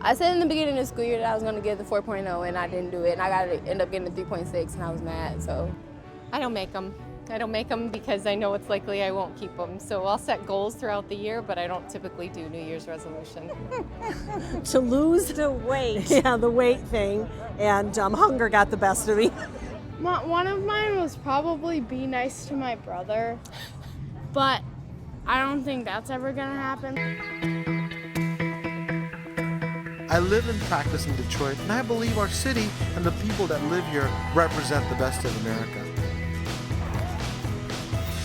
I said in the beginning of the school year that I was going to get the 4.0, and I didn't do it, and I end up getting a 3.6, and I was mad, so. I don't make them. I don't make them because I know it's likely I won't keep them. So I'll set goals throughout the year, but I don't typically do New Year's resolution. To lose the weight. Yeah, the weight thing, and hunger got the best of me. One of mine was probably be nice to my brother, but I don't think that's ever gonna happen. I live and practice in Detroit, and I believe our city and the people that live here represent the best of America.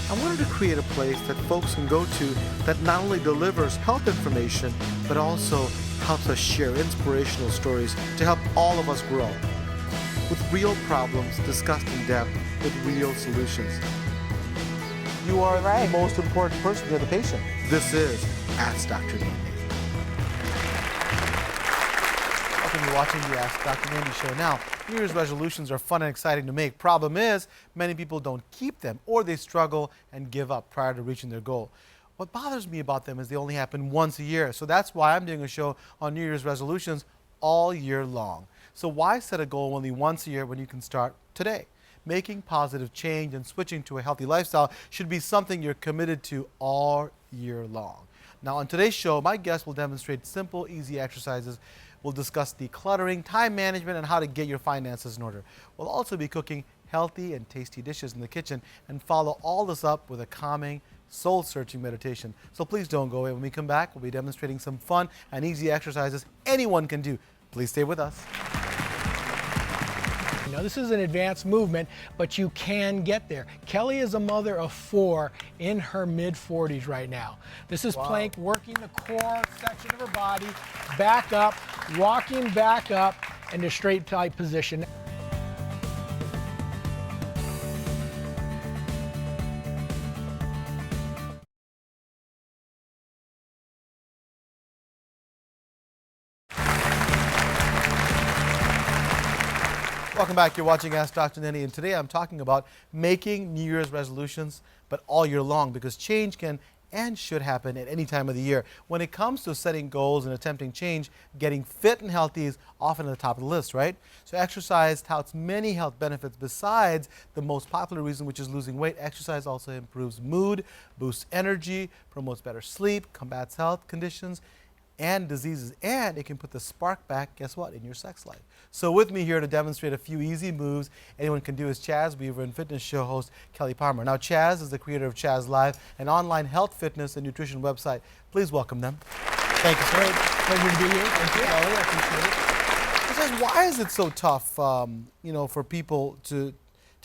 I wanted to create a place that folks can go to that not only delivers health information, but also helps us share inspirational stories to help all of us grow. With real problems discussed in depth with real solutions. You are the most important person to the patient. This is Ask Dr. Nandi. Welcome, you're watching the Ask Dr. Nandi show. Now, New Year's resolutions are fun and exciting to make. Problem is, many people don't keep them, or they struggle and give up prior to reaching their goal. What bothers me about them is they only happen once a year. So that's why I'm doing a show on New Year's resolutions all year long. So why set a goal only once a year when you can start today? Making positive change and switching to a healthy lifestyle should be something you're committed to all year long. Now on today's show, my guest will demonstrate simple, easy exercises. We'll discuss decluttering, time management, and how to get your finances in order. We'll also be cooking healthy and tasty dishes in the kitchen and follow all this up with a calming, soul-searching meditation. So please don't go away. When we come back, we'll be demonstrating some fun and easy exercises anyone can do. Please stay with us. Now, this is an advanced movement, but you can get there. Kelli is a mother of 4 in her mid-40s right now. This is plank, working the core section of her body, back up, walking back up into straight type position. Welcome back. You're watching Ask Dr. Nandi, and today I'm talking about making New Year's resolutions, but all year long, because change can and should happen at any time of the year. When it comes to setting goals and attempting change, getting fit and healthy is often at the top of the list, right? So exercise touts many health benefits besides the most popular reason, which is losing weight. Exercise also improves mood, boosts energy, promotes better sleep, combats health conditions and diseases, and it can put the spark back, guess what, in your sex life. So with me here to demonstrate a few easy moves anyone can do is Chazz Weaver and fitness show host Kelli Palmer. Now Chazz is the creator of Chazz Live, an online health, fitness, and nutrition website. Please welcome them. Thank you, sir. Pleasure to be here. Thank you, Kelli. I appreciate it. Chazz, why is it so tough, for people to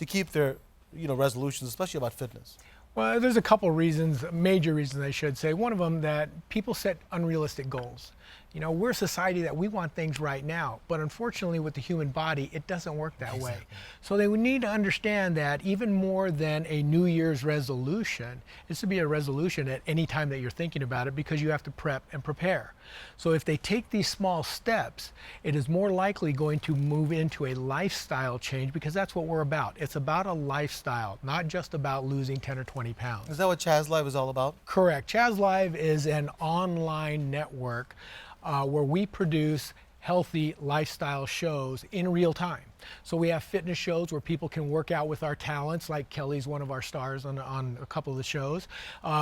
keep their, resolutions, especially about fitness? Well, there's a couple reasons, major reasons I should say. One of them, that people set unrealistic goals. We're a society that we want things right now, but unfortunately with the human body, it doesn't work that way. So they would need to understand that even more than a New Year's resolution, this would be a resolution at any time that you're thinking about it, because you have to prep and prepare. So if they take these small steps, it is more likely going to move into a lifestyle change, because that's what we're about. It's about a lifestyle, not just about losing 10 or 20 pounds. Is that what Chazz Live is all about? Correct. Chazz Live is an online network where we produce healthy lifestyle shows in real time. So we have fitness shows where people can work out with our talents, like Kelli's one of our stars on a couple of the shows.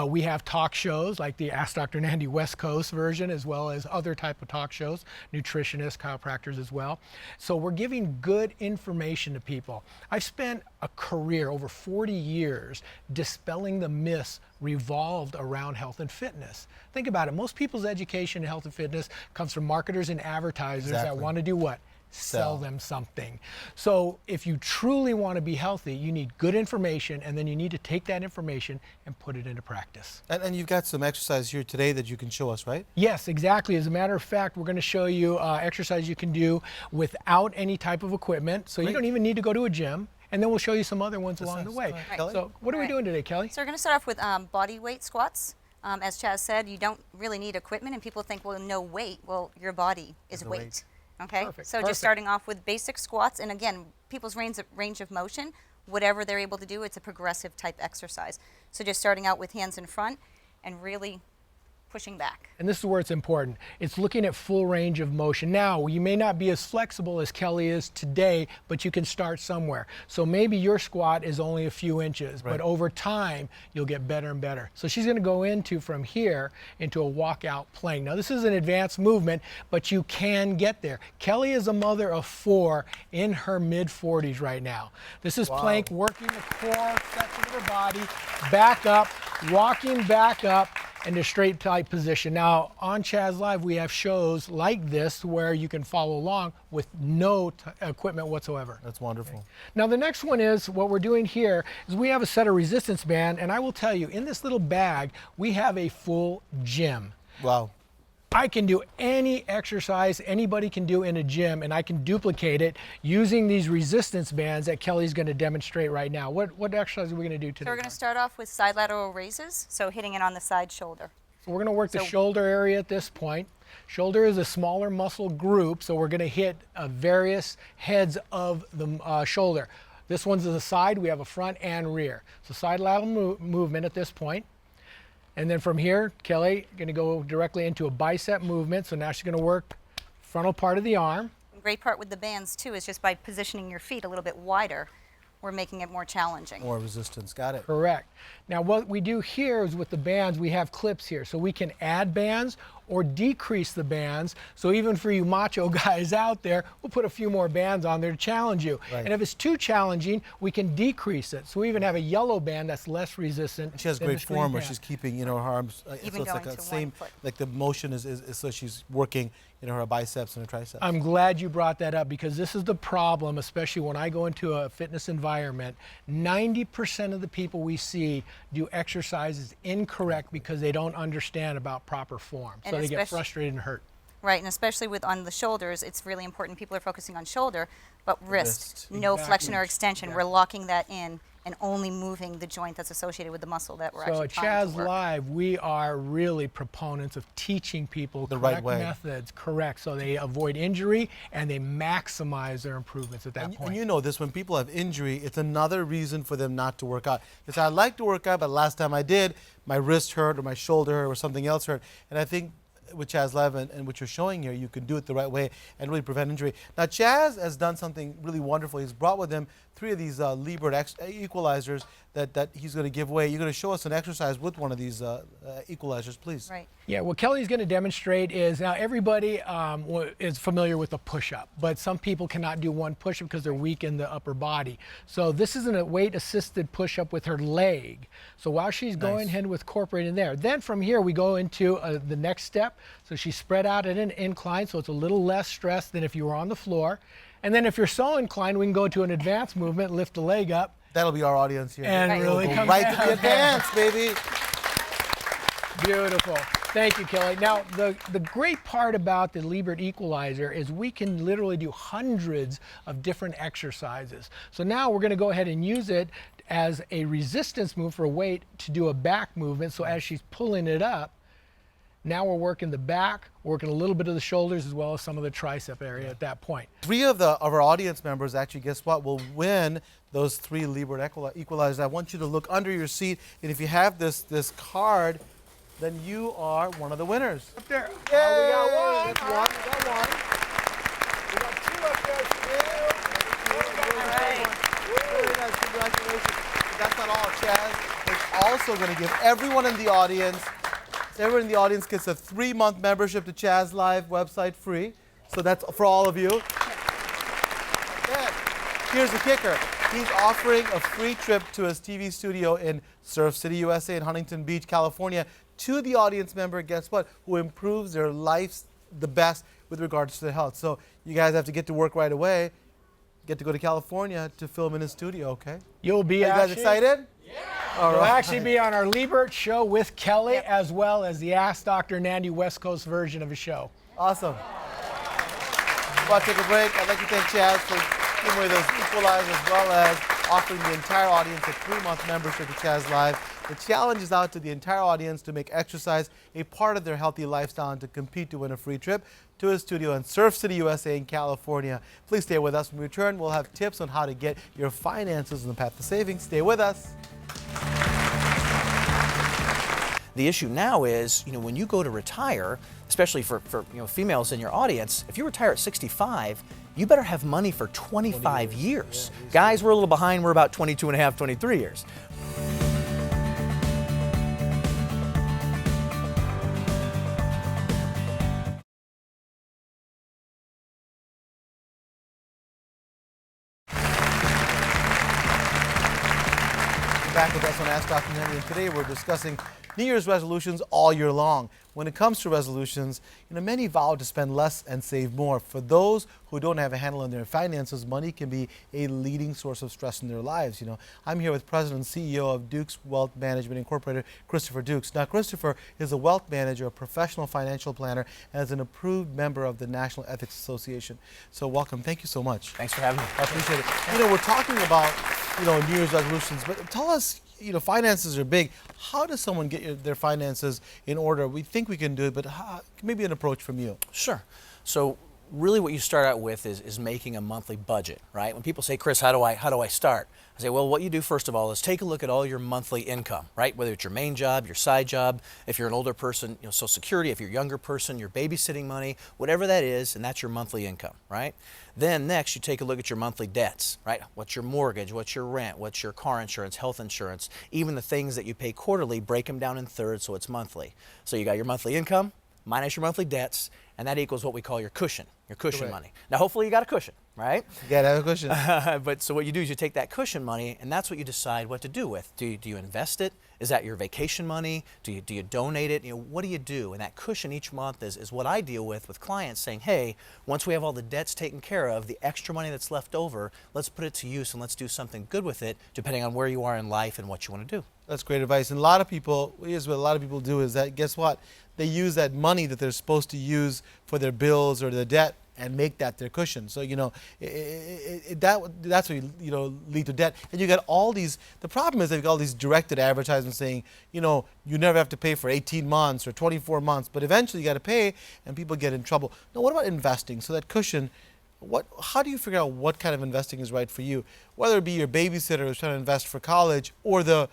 We have talk shows like the Ask Dr. Nandi West Coast version, as well as other type of talk shows, nutritionists, chiropractors as well. So we're giving good information to people. I've spent a career, over 40 years, dispelling the myths revolved around health and fitness. Think about it. Most people's education in health and fitness comes from marketers and advertisers that want to do what? Sell them something. So if you truly want to be healthy, you need good information, and then you need to take that information and put it into practice. And you've got some exercise here today that you can show us, right? Yes, exactly. As a matter of fact, we're going to show you exercise you can do without any type of equipment. So you don't even need to go to a gym. And then we'll show you some other ones along the way. So what are we doing today, Kelli? So we're going to start off with body weight squats. As Chazz said, you don't really need equipment, and people think, well, no weight. Well, your body is weight. Okay, so just starting off with basic squats, and again, people's range of motion, whatever they're able to do, it's a progressive type exercise. So just starting out with hands in front and really pushing back. And this is where it's important. It's looking at full range of motion. Now, you may not be as flexible as Kelli is today, but you can start somewhere. So maybe your squat is only a few inches, but over time, you'll get better and better. So she's going to go from here into a walkout plank. Now, this is an advanced movement, but you can get there. Kelli is a mother of 4 in her mid-40s right now. This is plank, working the core section of her body, back up, walking back up, into straight type position. Now on Chazz Live we have shows like this where you can follow along with no equipment whatsoever. That's wonderful. Okay. Now the next one is, what we're doing here is we have a set of resistance band, and I will tell you, in this little bag we have a full gym. Wow. I can do any exercise anybody can do in a gym, and I can duplicate it using these resistance bands that Kelli's going to demonstrate right now. What exercise are we going to do today? So we're going to start off with side lateral raises, so hitting it on the side shoulder. So we're going to work the shoulder area at this point. Shoulder is a smaller muscle group, so we're going to hit various heads of the shoulder. This one's the side, we have a front and rear. So side lateral movement at this point. And then from here, Kelli going to go directly into a bicep movement. So now she's going to work frontal part of the arm. The great part with the bands too is just by positioning your feet a little bit wider, we're making it more challenging. More resistance, got it. Correct. Now what we do here is with the bands, we have clips here. So we can add bands or decrease the bands. So even for you macho guys out there, we'll put a few more bands on there to challenge you. Right. And if it's too challenging, we can decrease it. So we even have a yellow band that's less resistant. And she has great form where she's keeping, her arms, Even so it's like going a to same, 1 foot. like the motion is so she's working, her biceps and her triceps. I'm glad you brought that up, because this is the problem, especially when I go into a fitness environment. 90% of the people we see do exercises incorrect because they don't understand about proper form. So they get frustrated and hurt. Right, and especially on the shoulders, it's really important. People are focusing on shoulder, but wrist, no flexion or extension. We're locking that in and only moving the joint that's associated with the muscle that we're actually trying to work. So at Chazz Live, we are really proponents of teaching people the correct right way. methods, so they avoid injury and they maximize their improvements at that point. And you know this, when people have injury, it's another reason for them not to work out. Because I like to work out, but last time I did, my wrist hurt or my shoulder hurt or something else hurt. And I think with Chazz Live and what you're showing here, you can do it the right way and really prevent injury. Now Chazz has done something really wonderful. He's brought with him 3 of these Liebert equalizers that he's going to give away. You're going to show us an exercise with one of these equalizers, please. Right. Yeah, what Kelli's going to demonstrate is, now everybody is familiar with a push-up, but some people cannot do one push-up because they're weak in the upper body. So this is a weight-assisted push-up with her leg. So while she's going ahead with incorporating there, then from here we go into the next step. So she's spread out at an incline, so it's a little less stress than if you were on the floor. And then if you're so inclined, we can go to an advanced movement, lift the leg up. That'll be our audience here. And really come right to the advance, baby. Beautiful. Thank you, Kelli. Now, the great part about the Liebert equalizer is we can literally do hundreds of different exercises. So now we're going to go ahead and use it as a resistance move for a weight to do a back movement. So as she's pulling it up, now we're working the back, working a little bit of the shoulders as well as some of the tricep area at that point. 3 of our audience members, actually, guess what, will win those 3 Liebert equalizers. I want you to look under your seat, and if you have this card, then you are one of the winners. Up there. Yay! We got one. That's one. We got one. We got 2 up there. All right. Really nice. Congratulations. But that's not all. Chazz is also going to give everyone in the audience gets a 3-month membership to Chazz Live website free. So that's for all of you. And here's the kicker. He's offering a free trip to his TV studio in Surf City, USA, in Huntington Beach, California, to the audience member, guess what, who improves their lives the best with regards to their health. So you guys have to get to work right away, get to go to California to film in his studio, okay? You'll be Are you guys excited? All right. We'll actually be on our Liebert show with Kelli, as well as the Ask Dr. Nandi West Coast version of the show. Awesome. We're about to take a break. I'd like to thank Chazz for giving away those equalizers, as well as offering the entire audience a 3-month membership to Chazz Live. The challenge is out to the entire audience to make exercise a part of their healthy lifestyle and to compete to win a free trip to his studio in Surf City, USA in California. Please stay with us. When we return, we'll have tips on how to get your finances on the path to savings. Stay with us. The issue now is, when you go to retire, especially for females in your audience, if you retire at 65, you better have money for 25 years. Yeah, guys, we're a little behind. We're about 22 and a half, 23 years. Back with us on Ask Dr. Nandi, and today we're discussing New Year's resolutions all year long. When it comes to resolutions, many vow to spend less and save more. For those who don't have a handle on their finances, money can be a leading source of stress in their lives. I'm here with President and CEO of Dukes Wealth Management Incorporated, Christopher Dukes. Now, Christopher is a wealth manager, a professional financial planner, and is an approved member of the National Ethics Association. So welcome. Thank you so much. Thanks for having me. I appreciate it. We're talking about New Year's resolutions, but tell us, finances are big. How does someone get their finances in order? We think we can do it, but maybe an approach from you. Sure. So really what you start out with is making a monthly budget, right? When people say, Chris, how do I start? I say, well, what you do first of all is take a look at all your monthly income, right? Whether it's your main job, your side job, if you're an older person, Social Security, if you're a younger person, your babysitting money, whatever that is, and that's your monthly income, right? Then next you take a look at your monthly debts, right? What's your mortgage, what's your rent, what's your car insurance, health insurance, even the things that you pay quarterly, break them down in thirds so it's monthly. So you got your monthly income minus your monthly debts, and that equals what we call your cushion money. Now, hopefully you got a cushion, right? You gotta have a cushion. But so what you do is you take that cushion money, and that's what you decide what to do with. Do you invest it? Is that your vacation money? Do you donate it? What do you do? And that cushion each month is what I deal with clients saying, hey, once we have all the debts taken care of, the extra money that's left over, let's put it to use and let's do something good with it, depending on where you are in life and what you want to do. That's great advice. And a lot of people, here's what a lot of people do is that, guess what? They use that money that they're supposed to use for their bills or their debt and make that their cushion. So, that's what lead to debt. And you get all these, the problem is they've got all these directed advertisements saying, you never have to pay for 18 months or 24 months, but eventually you got to pay, and people get in trouble. Now, what about investing? So that cushion, how do you figure out what kind of investing is right for you? Whether it be your babysitter who's trying to invest for college, or the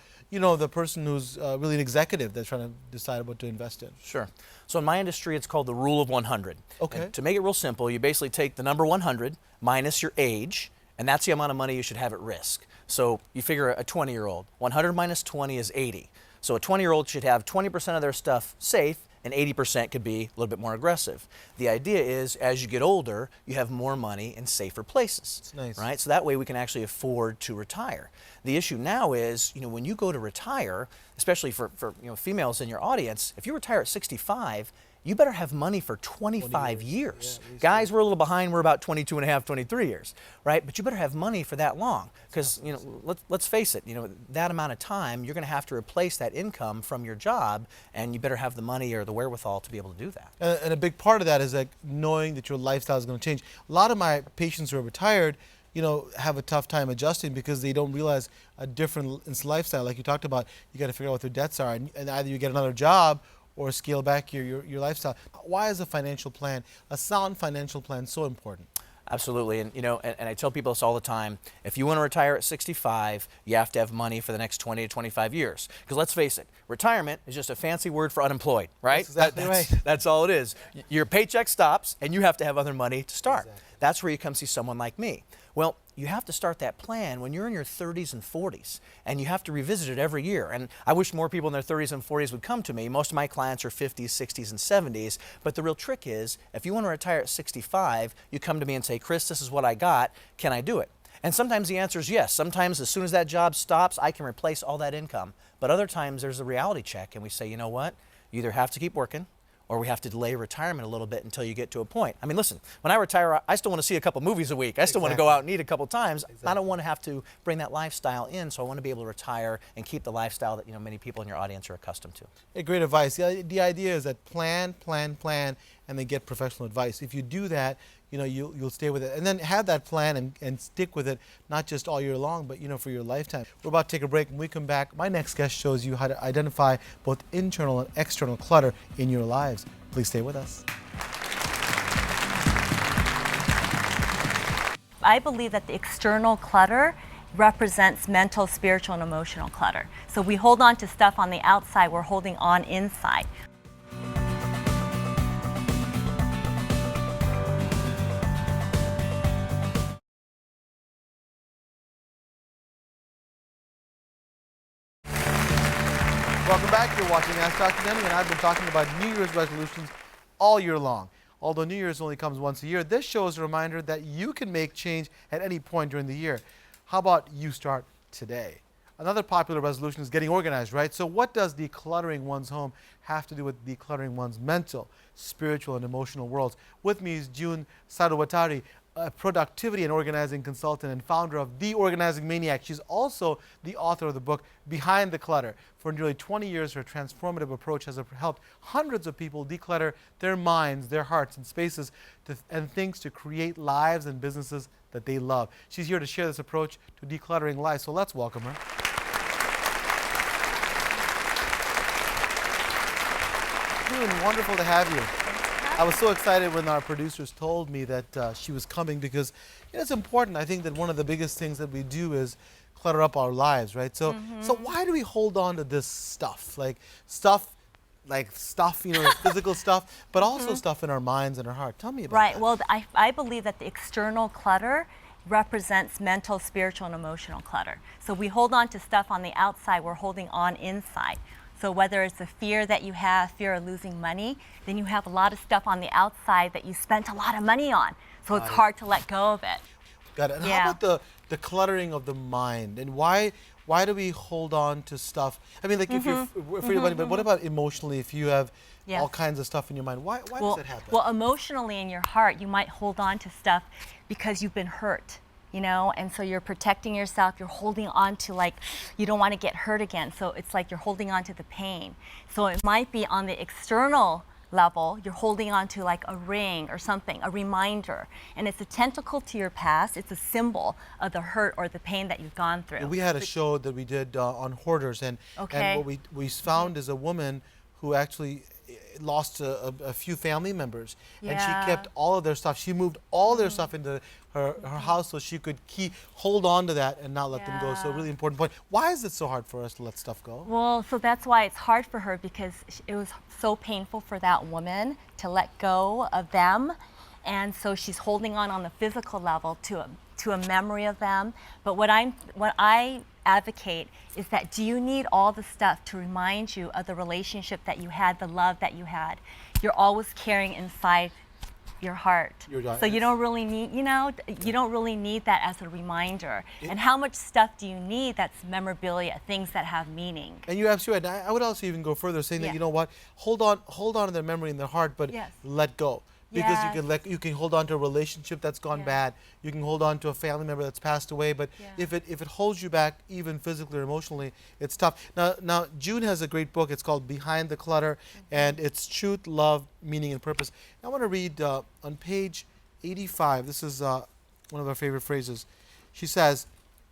person who's really an executive that's trying to decide what to invest in. Sure. So in my industry, it's called the rule of 100. Okay. And to make it real simple, you basically take the number 100 minus your age, and that's the amount of money you should have at risk. So you figure a 20-year-old, 100 minus 20 is 80. So a 20-year-old should have 20% of their stuff safe, and 80% could be a little bit more aggressive. The idea is, as you get older, you have more money in safer places. That's nice. Right? So that way we can actually afford to retire. The issue now is, when you go to retire, especially for females in your audience, if you retire at 65, you better have money for 25 years. Yeah, guys, we're a little behind. We're about 22 and a half, 23 years, right? But you better have money for that long, because let's face it, that amount of time, you're going to have to replace that income from your job, and you better have the money or the wherewithal to be able to do that. And a big part of that is like knowing that your lifestyle is going to change. A lot of my patients who are retired, have a tough time adjusting because they don't realize a different lifestyle. Like you talked about, you got to figure out what their debts are, and either you get another job or scale back your lifestyle. Why is a sound financial plan so important? Absolutely, and I tell people this all the time. If you want to retire at 65, you have to have money for the next 20 to 25 years. Because let's face it, retirement is just a fancy word for unemployed, right? That's exactly right. That's all it is. Your paycheck stops, and you have to have other money to start. Exactly. That's where you come see someone like me. Well, you have to start that plan when you're in your 30s and 40s, and you have to revisit it every year. And I wish more people in their 30s and 40s would come to me. Most of my clients are 50s, 60s, and 70s. But the real trick is, if you want to retire at 65, you come to me and say, Chris, this is what I got. Can I do it? And sometimes the answer is yes. Sometimes as soon as that job stops, I can replace all that income. But other times there's a reality check, and we say, you know what? You either have to keep working, or we have to delay retirement a little bit until you get to a point. I mean, listen, when I retire, I still want to see a couple movies a week. I still want to go out and eat a couple times. Exactly. I don't want to have to bring that lifestyle in, so I want to be able to retire and keep the lifestyle that many people in your audience are accustomed to. Hey, great advice. The idea is that plan, and then get professional advice. If you do that, you'll stay with it. And then have that plan and stick with it, not just all year long, but for your lifetime. We're about to take a break. When we come back, my next guest shows you how to identify both internal and external clutter in your lives. Please stay with us. I believe that the external clutter represents mental, spiritual, and emotional clutter. So we hold on to stuff on the outside, we're holding on inside. Welcome back. You're watching Ask Dr. Nandi, and I've been talking about New Year's resolutions all year long. Although New Year's only comes once a year, this show is a reminder that you can make change at any point during the year. How about you start today? Another popular resolution is getting organized, right? So what does decluttering one's home have to do with decluttering one's mental, spiritual, and emotional worlds? With me is June Saruwatari, a productivity and organizing consultant and founder of The Organizing Maniac. She's also the author of the book Behind the Clutter. For nearly 20 years, her transformative approach has helped hundreds of people declutter their minds, their hearts, and spaces and things to create lives and businesses that they love. She's here to share this approach to decluttering life, so let's welcome her. June, wonderful to have you. I was so excited when our producers told me that she was coming because it's important. I think that one of the biggest things that we do is clutter up our lives, right? So, so why do we hold on to this stuff? Like stuff, physical stuff, but also stuff in our minds and our heart. Tell me about that. Right. Well, I believe that the external clutter represents mental, spiritual, and emotional clutter. So we hold on to stuff on the outside, we're holding on inside. So whether it's a fear that you have, fear of losing money, then you have a lot of stuff on the outside that you spent a lot of money on. So it's hard to let go of it. Got it. And how about the cluttering of the mind? And why do we hold on to stuff? I mean, like if you're afraid of money, but what about emotionally if you have all kinds of stuff in your mind? Why does that happen? Well, emotionally in your heart, you might hold on to stuff because you've been hurt. And so you're protecting yourself, you're holding on to, like, you don't want to get hurt again. So it's like you're holding on to the pain. So it might be on the external level, you're holding on to like a ring or something, a reminder. And it's a tentacle to your past, it's a symbol of the hurt or the pain that you've gone through. We had a show that we did on hoarders, and what we found is a woman who actually lost a few family members, and she kept all of their stuff. She moved all their stuff into her house so she could hold on to that and not let them go. So a really important point. Why is it so hard for us to let stuff go? Well, so that's why it's hard for her, because it was so painful for that woman to let go of them. And so she's holding on the physical level to a memory of them. But what I advocate is that, do you need all the stuff to remind you of the relationship that you had, the love that you had? You're always carrying inside your heart. So you don't really need, you don't really need that as a reminder. And how much stuff do you need that's memorabilia, things that have meaning? And you're absolutely right. I would also even go further, saying that, you know what, hold on to their memory in their heart, but let go. Because you can hold on to a relationship that's gone bad. You can hold on to a family member that's passed away. But if it holds you back, even physically or emotionally, it's tough. Now June has a great book. It's called Behind the Clutter, and it's Truth, Love, Meaning, and Purpose. I want to read on page 85. This is one of our favorite phrases. She says,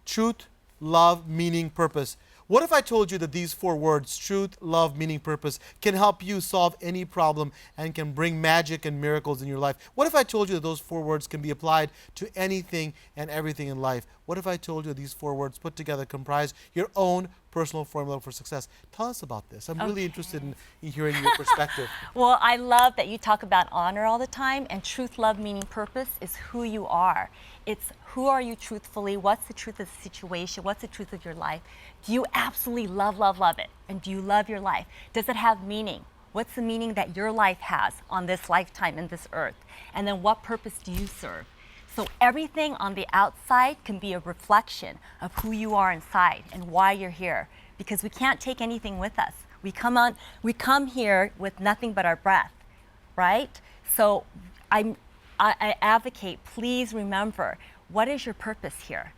"Truth, love, meaning, purpose. What if I told you that these 4 words, truth, love, meaning, purpose, can help you solve any problem and can bring magic and miracles in your life? What if I told you that those 4 words can be applied to anything and everything in life? What if I told you that these 4 words put together comprise your own personal formula for success?" Tell us about this. I'm really interested in hearing your perspective. Well, I love that you talk about honor all the time, and truth, love, meaning, purpose is who you are. It's who are you truthfully, what's the truth of the situation, what's the truth of your life? Do you absolutely love it? And do you love your life? Does it have meaning? What's the meaning that your life has on this lifetime in this earth? And then what purpose do you serve? So everything on the outside can be a reflection of who you are inside and why you're here, because we can't take anything with us. We come here with nothing but our breath, right? So I advocate, please remember, what is your purpose here?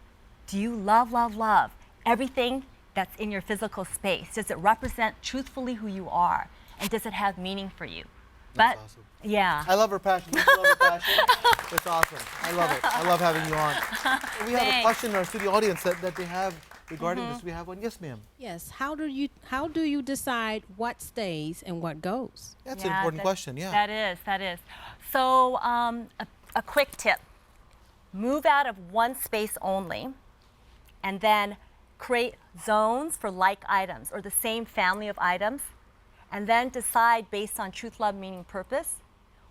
Do you love everything that's in your physical space? Does it represent truthfully who you are? And does it have meaning for you? That's awesome. Yeah. I love her passion. You love her passion. It's awesome. I love it. I love having you on. We have a question in our studio audience that they have regarding this. We have one. Yes, ma'am. Yes. How do you decide what stays and what goes? That's an important question. Yeah. That is. So a quick tip: move out of one space only, and then create zones for like items or the same family of items, and then decide based on truth, love, meaning, purpose,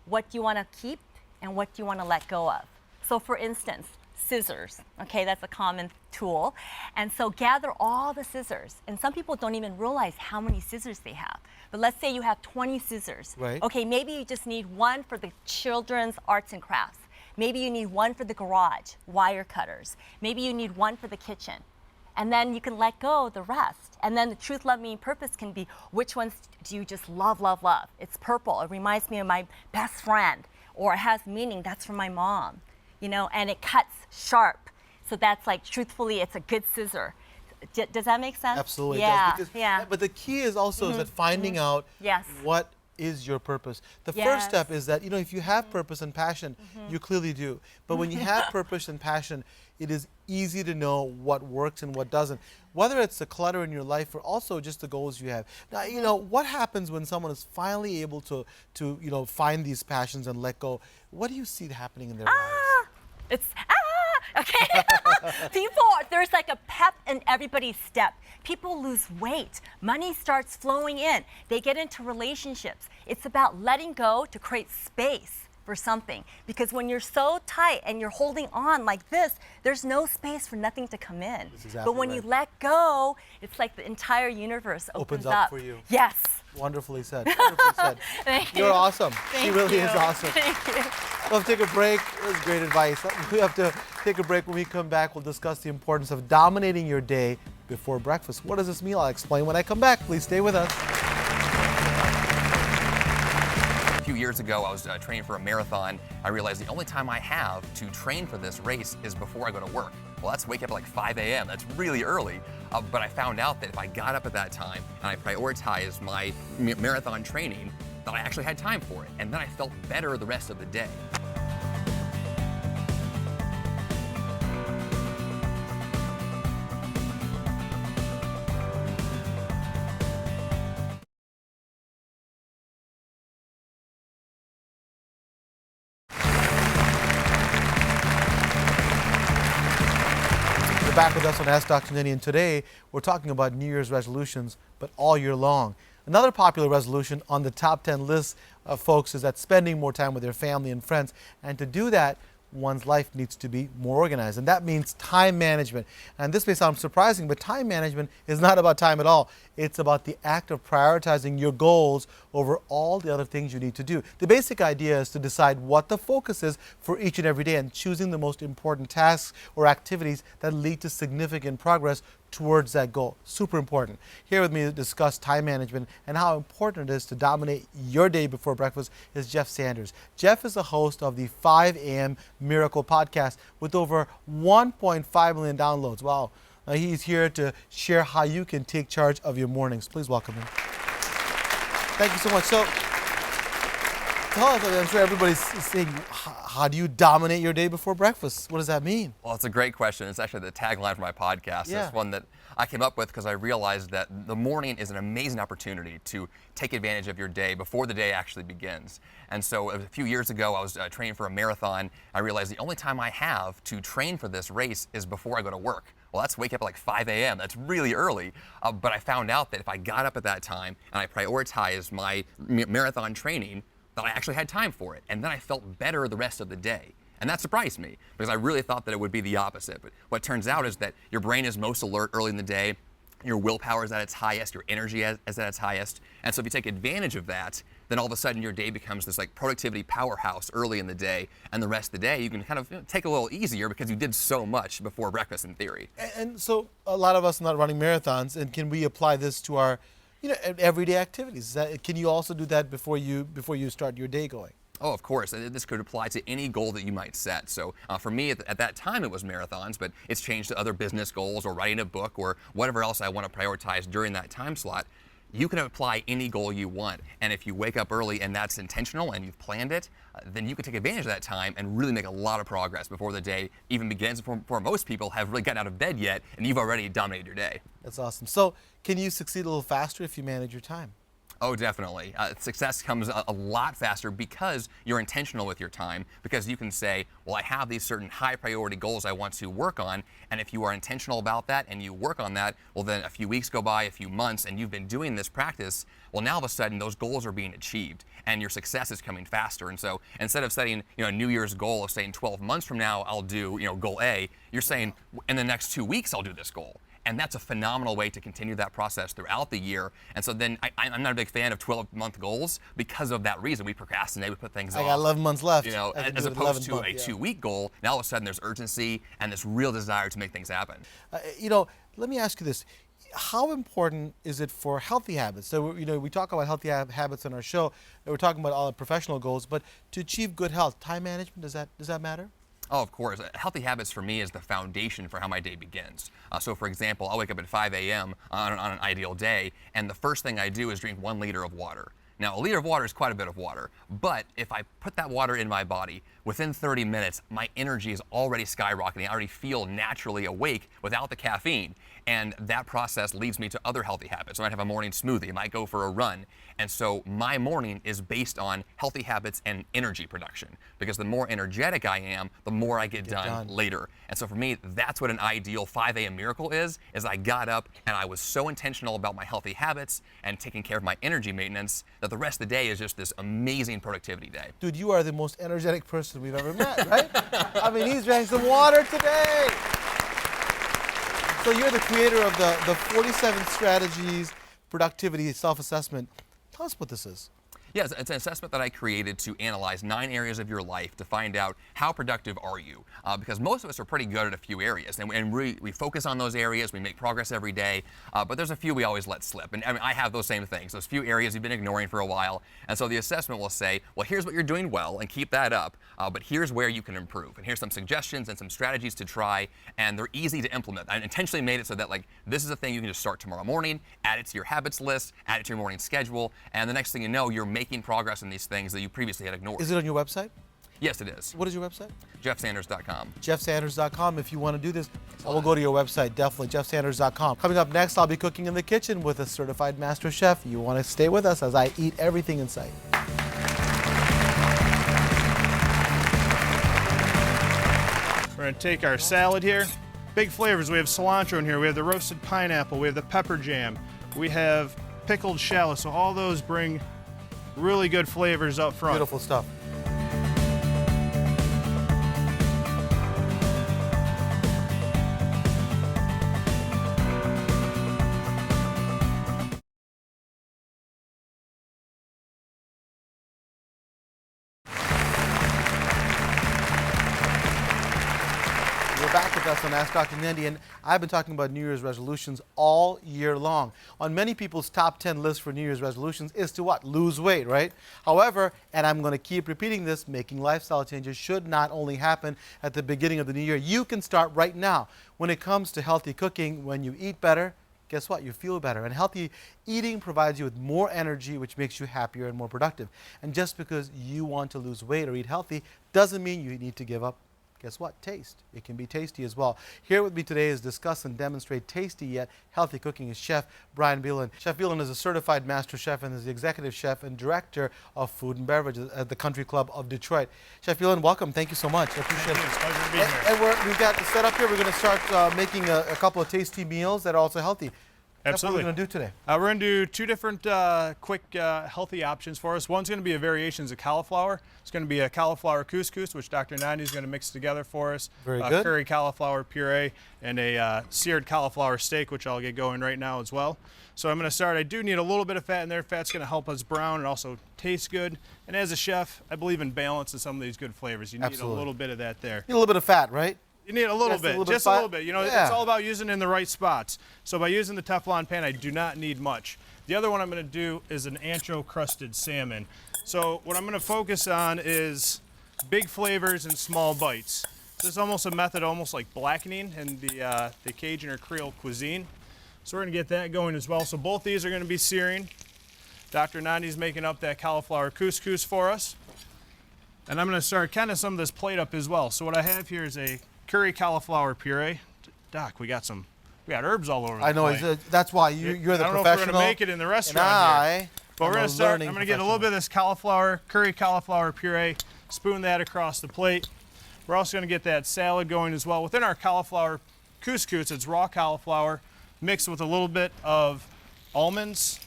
what you want to keep and what you want to let go of. So for instance, scissors, okay, that's a common tool. And so gather all the scissors. And some people don't even realize how many scissors they have. But let's say you have 20 scissors. Right. Okay, maybe you just need one for the children's arts and crafts. Maybe you need one for the garage, wire cutters. Maybe you need one for the kitchen. And then you can let go of the rest. And then the truth, love, meaning, purpose can be, which ones do you just love, love, love? It's purple, it reminds me of my best friend. Or it has meaning, that's from my mom. You know, and it cuts sharp. So that's like, truthfully, it's a good scissor. Does that make sense? Absolutely. Yeah, It does, because, yeah. But the key is also is that finding out Yes. what is your purpose. The Yes. first step is that, you know, if you have purpose and passion, you clearly do. But when you have purpose and passion, it is easy to know what works and what doesn't. Whether it's the clutter in your life or also just the goals you have. Now, you know, what happens when someone is finally able to you know, find these passions and let go? What do you see happening in their lives? It's okay. People, there's like a pep in everybody's step. People lose weight. Money starts flowing in. They get into relationships. It's about letting go to create space for something. Because when you're so tight and you're holding on like this, there's no space for nothing to come in. Exactly but when right. you let go, it's like the entire universe opens up for you. Yes. Wonderfully said. Wonderfully said. Thank you. You're awesome. Thank She really you. is awesome. Thank you. We'll have to take a break. That was great advice. We have to take a break. When we come back, we'll discuss the importance of dominating your day before breakfast. What does this mean? I'll explain when I come back. Please stay with us. A few years ago, I was training for a marathon. I realized the only time I have to train for this race is before I go to work. Well, that's wake up at like 5 a.m. That's really early. But I found out that if I got up at that time and I prioritized my marathon training, that I actually had time for it. And then I felt better the rest of the day. You're back with us on Ask Dr. Nandi, and today we're talking about New Year's resolutions, but all year long. Another popular resolution on the top 10 list of folks is that spending more time with their family and friends, and to do that, one's life needs to be more organized, and that means time management. And this may sound surprising, but time management is not about time at all. It's about the act of prioritizing your goals over all the other things you need to do. The basic idea is to decide what the focus is for each and every day and choosing the most important tasks or activities that lead to significant progress towards that goal. Super important. Here with me to discuss time management and how important it is to dominate your day before breakfast is Jeff Sanders. Jeff is the host of the 5 a.m. Miracle podcast with over 1.5 million downloads. Wow. He's here to share how you can take charge of your mornings. Please welcome him. Thank you so much. So, tell us, I'm sure everybody's saying, how do you dominate your day before breakfast? What does that mean? Well, it's a great question. It's actually the tagline for my podcast. Yeah. It's one that I came up with because I realized that the morning is an amazing opportunity to take advantage of your day before the day actually begins. And so a few years ago, I was training for a marathon. I realized the only time I have to train for this race is before I go to work. Well, that's wake up at like 5 a.m. That's really early. But I found out that if I got up at that time and I prioritized my marathon training, that I actually had time for it. And then I felt better the rest of the day. And that surprised me because I really thought that it would be the opposite. But what turns out is that your brain is most alert early in the day. Your willpower is at its highest, your energy is at its highest. And so if you take advantage of that, then all of a sudden your day becomes this like productivity powerhouse early in the day, and the rest of the day you can kind of take a little easier because you did so much before breakfast in theory. And so a lot of us are not running marathons, and can we apply this to our everyday activities? Can you also do that before you start your day going? Oh, of course. This could apply to any goal that you might set. So for me, at that time, it was marathons, but it's changed to other business goals or writing a book or whatever else I want to prioritize during that time slot. You can apply any goal you want. And if you wake up early and that's intentional and you've planned it, then you can take advantage of that time and really make a lot of progress before the day even begins. For most people have really gotten out of bed yet, and you've already dominated your day. That's awesome. So can you succeed a little faster if you manage your time? Oh, definitely. Success comes a lot faster because you're intentional with your time, because you can say, well, I have these certain high priority goals I want to work on, and if you are intentional about that and you work on that, well, then a few weeks go by, a few months, and you've been doing this practice, well, now all of a sudden those goals are being achieved and your success is coming faster. And so instead of setting, a New Year's goal of saying 12 months from now I'll do, goal A, you're saying in the next 2 weeks I'll do this goal. And that's a phenomenal way to continue that process throughout the year. And so then I'm not a big fan of 12-month goals because of that reason. We procrastinate, we put things off. I got 11 months left. As opposed to a 2-week goal, now all of a sudden there's urgency and this real desire to make things happen. Let me ask you this. How important is it for healthy habits? So, we talk about healthy habits in our show. We're talking about all the professional goals, but to achieve good health, time management, does that matter? Oh, of course. Healthy habits for me is the foundation for how my day begins. So for example, I'll wake up at 5 a.m. on an ideal day, and the first thing I do is drink 1 liter of water. Now, a liter of water is quite a bit of water, but if I put that water in my body, within 30 minutes, my energy is already skyrocketing. I already feel naturally awake without the caffeine. And that process leads me to other healthy habits. I might have a morning smoothie, I might go for a run. And so my morning is based on healthy habits and energy production, because the more energetic I am, the more I get done later. And so for me, that's what an ideal 5 a.m. miracle is I got up and I was so intentional about my healthy habits and taking care of my energy maintenance that the rest of the day is just this amazing productivity day. Dude, you are the most energetic person we've ever met, right? I mean, he's drank some water today. So you're the creator of the 47 Strategies Productivity Self-Assessment. Tell us what this is. Yes, it's an assessment that I created to analyze 9 areas of your life to find out how productive are you. Because most of us are pretty good at a few areas, and we focus on those areas, we make progress every day, but there's a few we always let slip. And I have those same things, those few areas you've been ignoring for a while. And so the assessment will say, well, here's what you're doing well, and keep that up, but here's where you can improve. And here's some suggestions and some strategies to try, and they're easy to implement. I intentionally made it so that, this is a thing you can just start tomorrow morning, add it to your habits list, add it to your morning schedule, and the next thing you know, you're making progress in these things that you previously had ignored. Is it on your website? Yes, it is. What is your website? JeffSanders.com. JeffSanders.com. If you want to do this, I will go to your website, definitely, JeffSanders.com. Coming up next, I'll be cooking in the kitchen with a certified master chef. You want to stay with us as I eat everything in sight. We're going to take our salad here. Big flavors. We have cilantro in here. We have the roasted pineapple. We have the pepper jam. We have pickled shallot. So all those bring really good flavors up front. Beautiful stuff. Back with us on Ask Dr. Nandi, and I've been talking about New Year's resolutions all year long. On many people's top 10 list for New Year's resolutions is to what? Lose weight, right? However, and I'm going to keep repeating this, making lifestyle changes should not only happen at the beginning of the new year. You can start right now. When it comes to healthy cooking, when you eat better, guess what? You feel better. And healthy eating provides you with more energy, which makes you happier and more productive. And just because you want to lose weight or eat healthy doesn't mean you need to give up. Guess what? Taste. It can be tasty as well. Here with me today is discuss and demonstrate tasty yet healthy cooking is Chef Brian Beland. Chef Beland is a certified master chef and is the executive chef and director of food and beverage at the Country Club of Detroit. Chef Beland, welcome. Thank you so much. I appreciate it. It's a pleasure to be here. And we've got the setup here. We're going to start making a couple of tasty meals that are also healthy. Absolutely. What are we going to do today? We're going to do 2 different quick healthy options for us. One's going to be a variations of cauliflower. It's going to be a cauliflower couscous, which Dr. Nandi is going to mix together for us. Very good. Curry cauliflower puree and a seared cauliflower steak, which I'll get going right now as well. So I'm going to start. I do need a little bit of fat in there. Fat's going to help us brown and also taste good. And as a chef, I believe in balance in some of these good flavors. You need a little bit of that there. Need a little bit of fat, right? You need a little bit, just a little bit. You know, it's all about using it in the right spots. So by using the Teflon pan, I do not need much. The other one I'm going to do is an Anzo crusted salmon. So what I'm going to focus on is big flavors and small bites. This is almost a method almost like blackening in the Cajun or Creole cuisine. So we're going to get that going as well. So both these are going to be searing. Dr. Nandi's making up that cauliflower couscous for us. And I'm going to start kind of some of this plate up as well. So what I have here is a curry cauliflower puree. Doc, we got herbs all over the I know, plate. That's why you're the professional. I don't know if we're going to make it in the restaurant here. But we're going to start, I'm going to get a little bit of this cauliflower, curry cauliflower puree, spoon that across the plate. We're also going to get that salad going as well. Within our cauliflower couscous, it's raw cauliflower mixed with a little bit of almonds,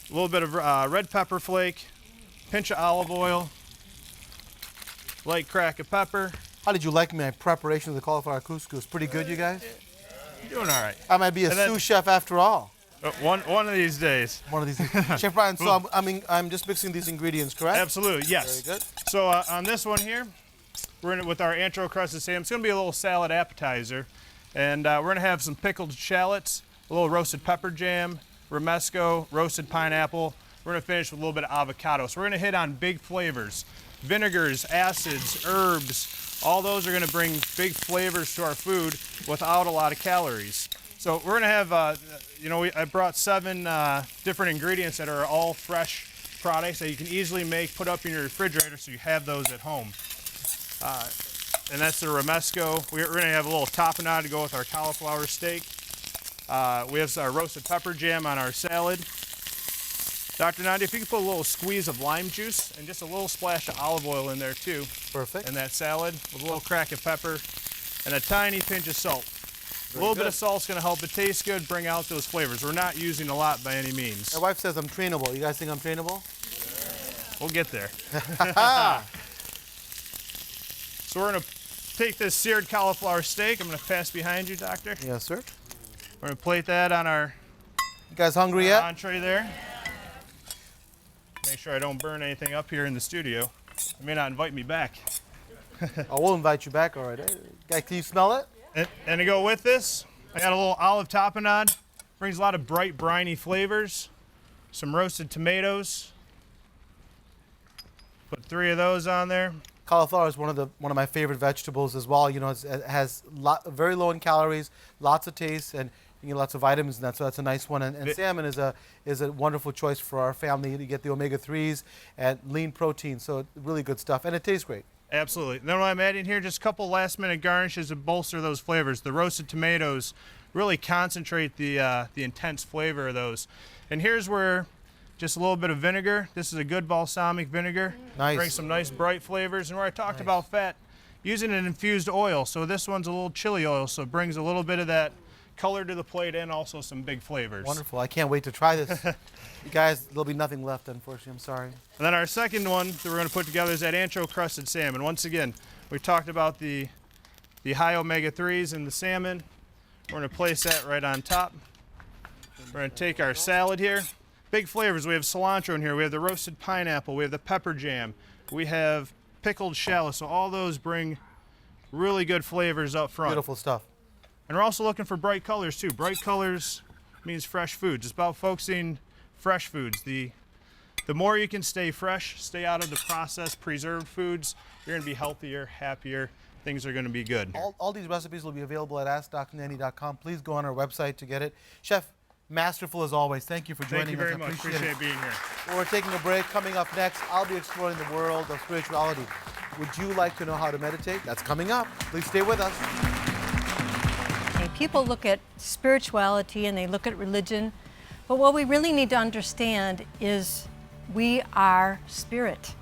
a little bit of red pepper flake, pinch of olive oil, light crack of pepper. How did you like my preparation of the cauliflower couscous? Pretty good, you guys? Doing all right. I might be a sous chef after all. One of these days. One of these days. Chef Brian, so I'm just mixing these ingredients, correct? Absolutely, yes. Very good. So on this one here, we're in it with our Anzo crusted salmon. It's going to be a little salad appetizer. And we're going to have some pickled shallots, a little roasted pepper jam, romesco, roasted pineapple. We're going to finish with a little bit of avocado. So we're going to hit on big flavors. Vinegars, acids, herbs, all those are going to bring big flavors to our food without a lot of calories. So we're going to have, I brought 7 different ingredients that are all fresh products that you can easily make, put up in your refrigerator so you have those at home. And that's the romesco. We're going to have a little tapenade to go with our cauliflower steak. We have our roasted pepper jam on our salad. Dr. Nandi, if you could put a little squeeze of lime juice and just a little splash of olive oil in there too. Perfect. In that salad with a little crack of pepper and a tiny pinch of salt. A little bit of salt's going to help it taste good, bring out those flavors. We're not using a lot by any means. My wife says I'm trainable. You guys think I'm trainable? We'll get there. So we're going to take this seared cauliflower steak. I'm going to pass behind you, Doctor. Yes, sir. We're going to plate that on our You guys hungry yet? entree there. Make sure I don't burn anything up here in the studio. You may not invite me back. I will invite you back, all right. Guys, can you smell it? And to go with this, I got a little olive tapenade. Brings a lot of bright, briny flavors. Some roasted tomatoes. Put 3 of those on there. Cauliflower is one of my favorite vegetables as well. You know, it has very low in calories, lots of taste, and you get lots of vitamins in that. So that's a nice one. And salmon is a wonderful choice for our family. You get the omega-3s and lean protein, so really good stuff, and it tastes great. Absolutely. Then what I'm adding here, just a couple last-minute garnishes to bolster those flavors. The roasted tomatoes really concentrate the intense flavor of those. And here's where just a little bit of vinegar. This is a good balsamic vinegar. Nice. Brings some nice bright flavors. And where I talked about fat, using an infused oil. So this one's a little chili oil, so it brings a little bit of that color to the plate and also some big flavors. Wonderful. I can't wait to try this. You guys, there'll be nothing left, unfortunately. I'm sorry. And then our second one that we're going to put together is that Anzo crusted salmon. Once again, we talked about the high omega-3s in the salmon. We're going to place that right on top. We're going to take our salad here. Big flavors. We have cilantro in here. We have the roasted pineapple. We have the pepper jam. We have pickled shallot. So all those bring really good flavors up front. Beautiful stuff. And we're also looking for bright colors too. Bright colors means fresh foods. It's about focusing fresh foods. The more you can stay fresh, stay out of the processed, preserved foods, you're going to be healthier, happier. Things are going to be good. All these recipes will be available at AskDrNandy.com. Please go on our website to get it. Chef, masterful as always. Thank you for joining us. Thank you very much. Appreciate being here. Well, we're taking a break. Coming up next, I'll be exploring the world of spirituality. Would you like to know how to meditate? That's coming up. Please stay with us. People look at spirituality and they look at religion, but what we really need to understand is we are spirit.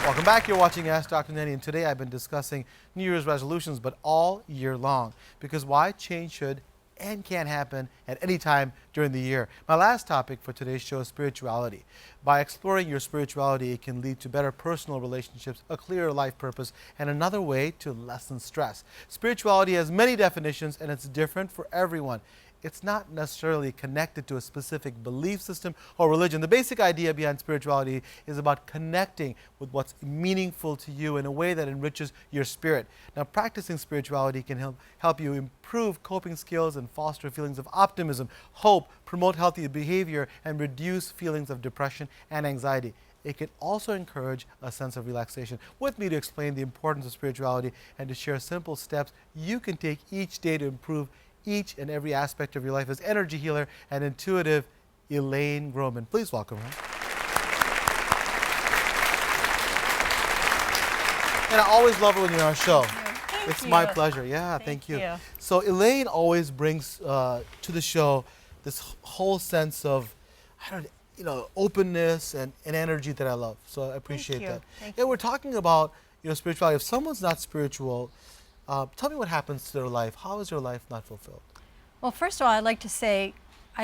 Welcome back. You're watching Ask Dr. Nandi, and today I've been discussing New Year's resolutions, but all year long. Because why? Change should and can happen at any time during the year. My last topic for today's show is spirituality. By exploring your spirituality, it can lead to better personal relationships, a clearer life purpose, and another way to lessen stress. Spirituality has many definitions, and it's different for everyone. It's not necessarily connected to a specific belief system or religion. The basic idea behind spirituality is about connecting with what's meaningful to you in a way that enriches your spirit. Now, practicing spirituality can help you improve coping skills and foster feelings of optimism, hope, promote healthy behavior, and reduce feelings of depression and anxiety. It can also encourage a sense of relaxation. With me to explain the importance of spirituality and to share simple steps you can take each day to improve each and every aspect of your life is energy healer and intuitive Elaine Grohman. Please welcome her. And I always love it when you're on our show. It's my pleasure. Yeah, thank you. So Elaine always brings to the show this whole sense of, openness and energy that I love. So I appreciate that. Yeah, we're talking about spirituality. If someone's not spiritual, tell me what happens to their life. How is their life not fulfilled? Well, first of all, I'd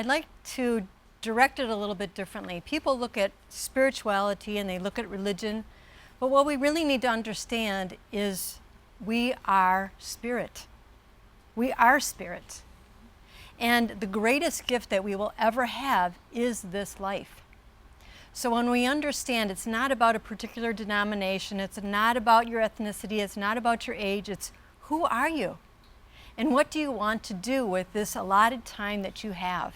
like to direct it a little bit differently. People look at spirituality and they look at religion, but what we really need to understand is we are spirit. We are spirit. And the greatest gift that we will ever have is this life. So when we understand it's not about a particular denomination, it's not about your ethnicity, it's not about your age, it's who are you? And what do you want to do with this allotted time that you have?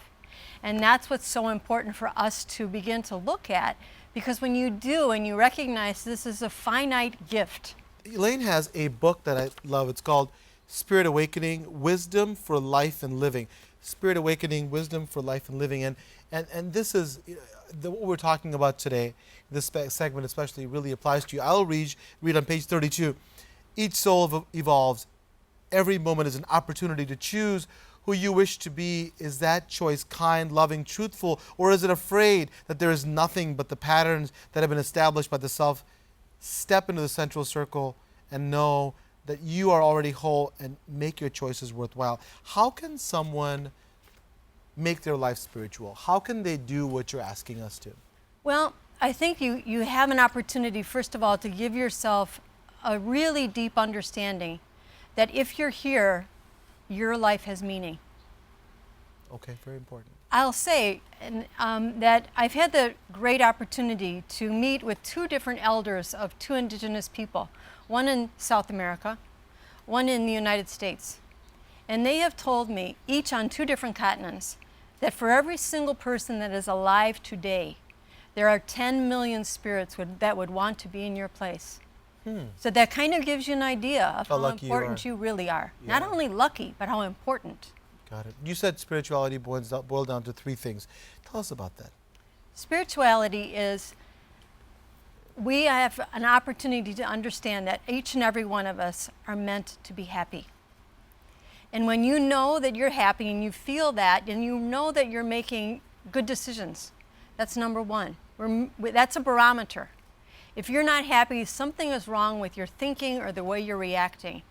And that's what's so important for us to begin to look at, because when you do and you recognize this is a finite gift. Elaine has a book that I love. It's called Spirit Awakening, Wisdom for Life and Living. Spirit Awakening, Wisdom for Life and Living. And this is what we're talking about today. This segment especially really applies to you. I'll read on page 32. Each soul evolves. Every moment is an opportunity to choose who you wish to be. Is that choice kind, loving, truthful, or is it afraid that there is nothing but the patterns that have been established by the self? Step into the central circle and know that you are already whole and make your choices worthwhile. How can someone make their life spiritual? How can they do what you're asking us to? Well, I think you have an opportunity, first of all, to give yourself a really deep understanding that if you're here, your life has meaning. Okay, very important. I'll say that I've had the great opportunity to meet with two different elders of two indigenous people, one in South America, one in the United States. And they have told me, each on two different continents, that for every single person that is alive today, there are 10 million spirits that would want to be in your place. So that kind of gives you an idea of how important you really are. Yeah. Not only lucky, but how important. Got it. You said spirituality boiled down to three things. Tell us about that. Spirituality is, we have an opportunity to understand that each and every one of us are meant to be happy. And when you know that you're happy and you feel that and you know that you're making good decisions, that's number one. That's a barometer. If you're not happy, something is wrong with your thinking or the way you're reacting.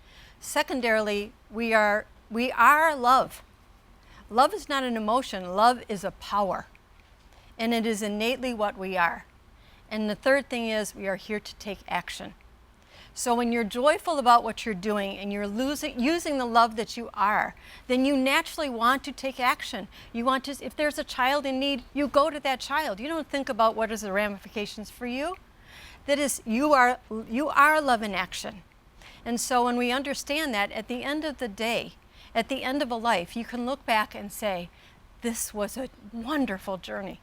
Secondarily, we are love. Love is not an emotion. Love is a power. And it is innately what we are. And the third thing is we are here to take action. So when you're joyful about what you're doing and you're using the love that you are, then you naturally want to take action. You want to, if there's a child in need, you go to that child. You don't think about what is the ramifications for you. That is, you are love in action. And so when we understand that, at the end of the day, at the end of a life, you can look back and say, this was a wonderful journey.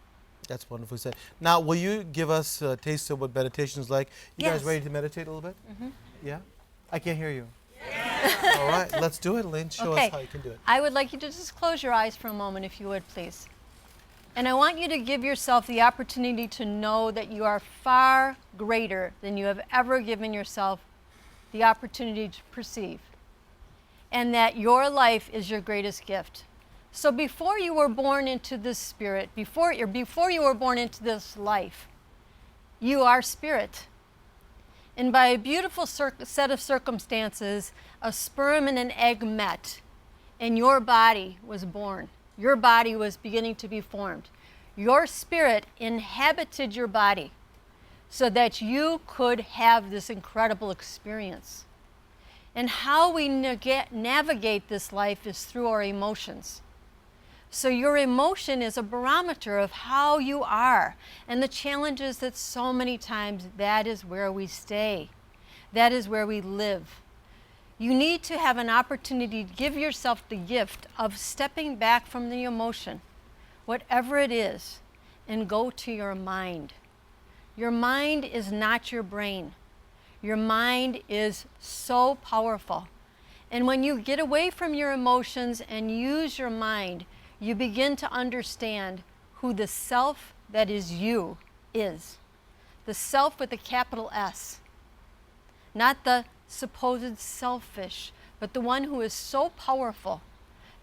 That's wonderfully said. Now, will you give us a taste of what meditation is like? You guys ready to meditate a little bit? Mm-hmm. Yeah? I can't hear you. Yeah. All right, let's do it, Elaine. Show us how you can do it. I would like you to just close your eyes for a moment, if you would, please. And I want you to give yourself the opportunity to know that you are far greater than you have ever given yourself the opportunity to perceive. And that your life is your greatest gift. So before you were born into this spirit, before you were born into this life, you are spirit. And by a beautiful set of circumstances, a sperm and an egg met, and your body was born. Your body was beginning to be formed. Your spirit inhabited your body so that you could have this incredible experience. And how we navigate this life is through our emotions. So your emotion is a barometer of how you are. And the challenge is that so many times that is where we stay. That is where we live. You need to have an opportunity to give yourself the gift of stepping back from the emotion, whatever it is, and go to your mind. Your mind is not your brain. Your mind is so powerful. And when you get away from your emotions and use your mind, you begin to understand who the self that is you is. The self with a capital S. Not the supposed selfish, but the one who is so powerful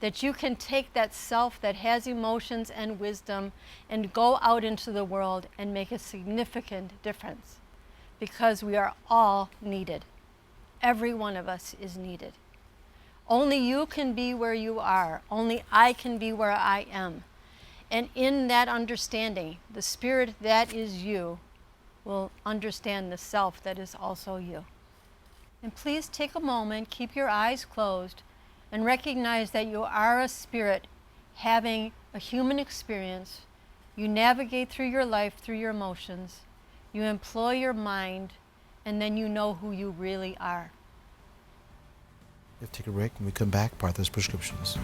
that you can take that self that has emotions and wisdom and go out into the world and make a significant difference. Because we are all needed. Every one of us is needed. Only you can be where you are. Only I can be where I am. And in that understanding, the spirit that is you will understand the self that is also you. And please take a moment, keep your eyes closed, and recognize that you are a spirit having a human experience. You navigate through your life through your emotions. You employ your mind, and then you know who you really are. We'll take a break. When we come back, Partha's prescriptions.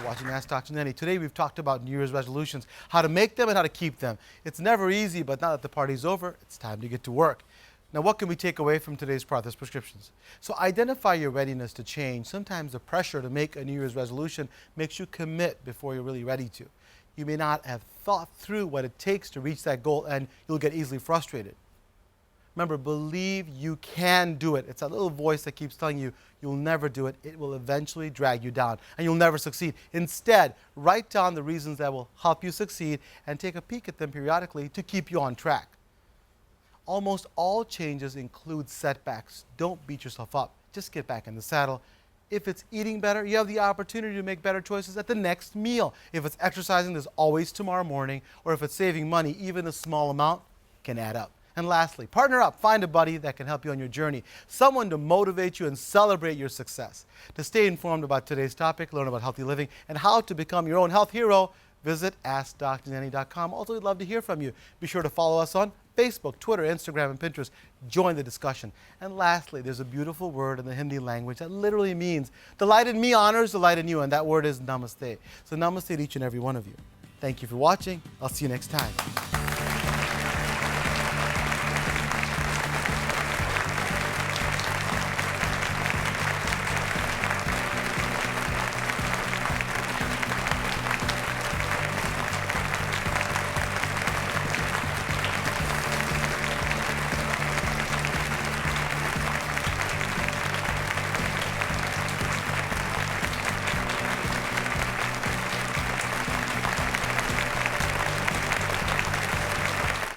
Watching Ask Dr. Nandi. Today we've talked about New Year's resolutions, how to make them and how to keep them. It's never easy, but now that the party's over, it's time to get to work. Now, what can we take away from today's Partha's prescriptions? So identify your readiness to change. Sometimes the pressure to make a New Year's resolution makes you commit before you're really ready to. You may not have thought through what it takes to reach that goal, and you'll get easily frustrated. Remember, believe you can do it. It's that little voice that keeps telling you you'll never do it. It will eventually drag you down, and you'll never succeed. Instead, write down the reasons that will help you succeed and take a peek at them periodically to keep you on track. Almost all changes include setbacks. Don't beat yourself up. Just get back in the saddle. If it's eating better, you have the opportunity to make better choices at the next meal. If it's exercising, there's always tomorrow morning. Or if it's saving money, even a small amount can add up. And lastly, partner up. Find a buddy that can help you on your journey. Someone to motivate you and celebrate your success. To stay informed about today's topic, learn about healthy living, and how to become your own health hero, visit AskDrNanny.com. Also, we'd love to hear from you. Be sure to follow us on Facebook, Twitter, Instagram, and Pinterest. Join the discussion. And lastly, there's a beautiful word in the Hindi language that literally means delight in me honors delight in you, and that word is namaste. So namaste to each and every one of you. Thank you for watching. I'll see you next time.